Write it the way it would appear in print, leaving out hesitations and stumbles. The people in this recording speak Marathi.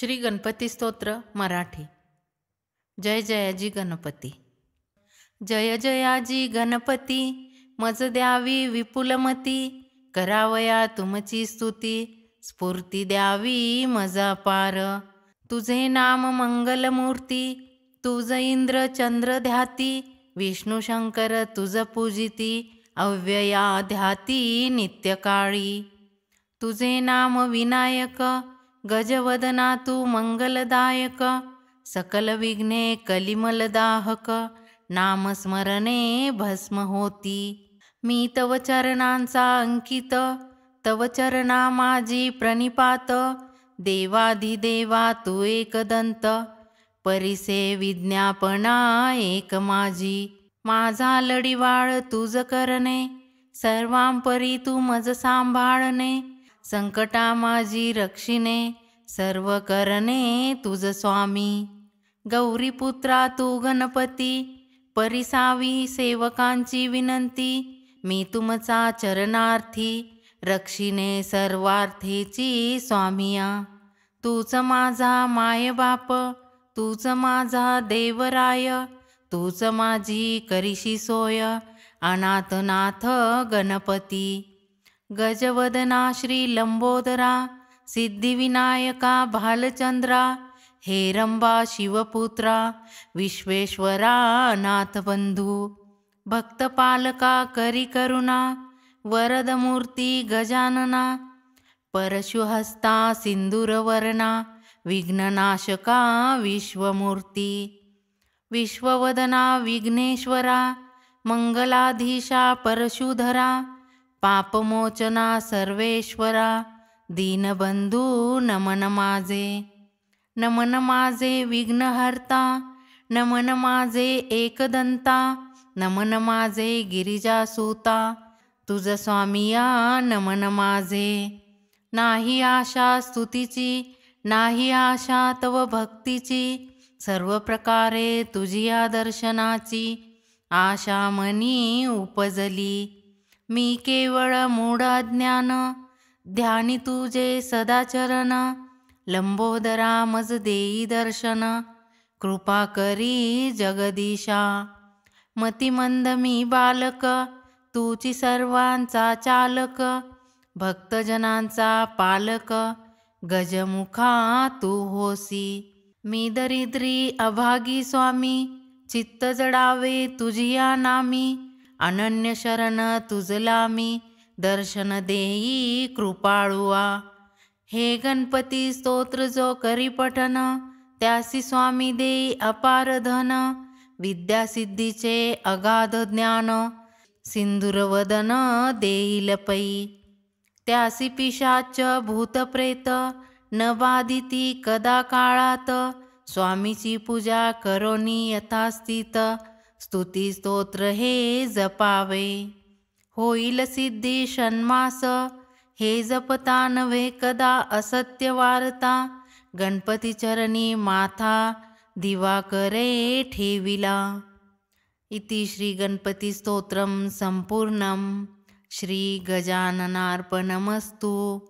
श्री गणपती स्तोत्र मराठी। जय जयाजी गणपती। जय जयाजी गणपती, मज द्यावी विपुलमती, करावया तुमची स्तुती, स्फूर्ती द्यावी मजा पार। तुझे नाम मंगलमूर्ती, तुझ इंद्र चंद्र ध्याती, विष्णू शंकर तुझ पूजिती, अव्यया ध्याती नित्यकाळी। तुझे नाम विनायक, गजवदना तू मंगलदायक, सकल विघ्ने कलिमलदाहक, नामस्मरणे भस्म होती। मी तव चरणांचा अंकित, तव चरणा माझी प्रणिपात, देवाधिदेवा तू एकदंत, परिसे विज्ञापना एक माझी। माझा लढीवाळ तुझ करणे, सर्वांपरी तू मज सांभाळणे, संकटा माझी रक्षिणे, सर्व करणे तुझ स्वामी। गौरीपुत्रा तू गणपती, परिसावी सेवकांची विनंती, मी तुमचा चरणार्थी, रक्षिणे सर्वार्थेची स्वामिया। तूच माझा माय बाप, तूच माझा देवराय, तूच माझी करिशी सोय, अनाथनाथ गणपती। गजवदना श्री लंबोदरा, सिद्धिविनायका भालचंद्रा, हेरंबा शिवपुत्रा, विश्वेश्वरा नाथबंधू। भक्तपालका करी करुणा, वरदमूर्ती गजानना, परशुहस्ता सिंदूरवर्णा, विघ्ननाशका विश्वमूर्ती। विश्ववदना विघ्नेश्वरा, मंगलाधीशा परशुधरा, पापमोचना सर्वेश्वरा, दीनबंधू नमन माझे। नमन माझे विघ्नहर्ता, नमन माझे एकदंता, नमन माझे गिरिजासूता, तुझ स्वामिया नमन माझे। नाही आशा स्तुतीची, नाही आशा तव भक्तीची, सर्व प्रकारे तुझिया दर्शनाची, आशा मनी उपजली। मी केवळ मूढ अज्ञान, ध्यानी तुझे सदाचरण, लंबोदरा मज देई दर्शन, कृपा करी जगदीशा। मतिमंद मी बालक, तूची सर्वांचा चालक, भक्तजनांचा पालक, गजमुखा तू होसी। मी दरिद्री अभागी स्वामी, चित्त जडावे तुझिया नामी, अनन्य शरण तुझला मी, दर्शन देई कृपाळुआ। हे गणपती स्तोत्र जो करी पठन, त्यासी स्वामी देई अपार धन, विद्यासिद्धीचे अगाध ज्ञान, सिंदूरवदन देईल पै। त्यासी पिशाच भूतप्रेत, न बाधिती कदा काळात, स्वामीची पूजा करोनी यथास्थित, स्तुती स्तोत्र हे जपावे। होईल सिद्धी षण्मास, हे जपता नव्हे कदा असत्य वार्ता, गणपती चरणी माथा दिवा करे ठेविला। इति श्री गणपती स्तोत्रम संपूर्णम। श्री गजाननार्पणमस्तु।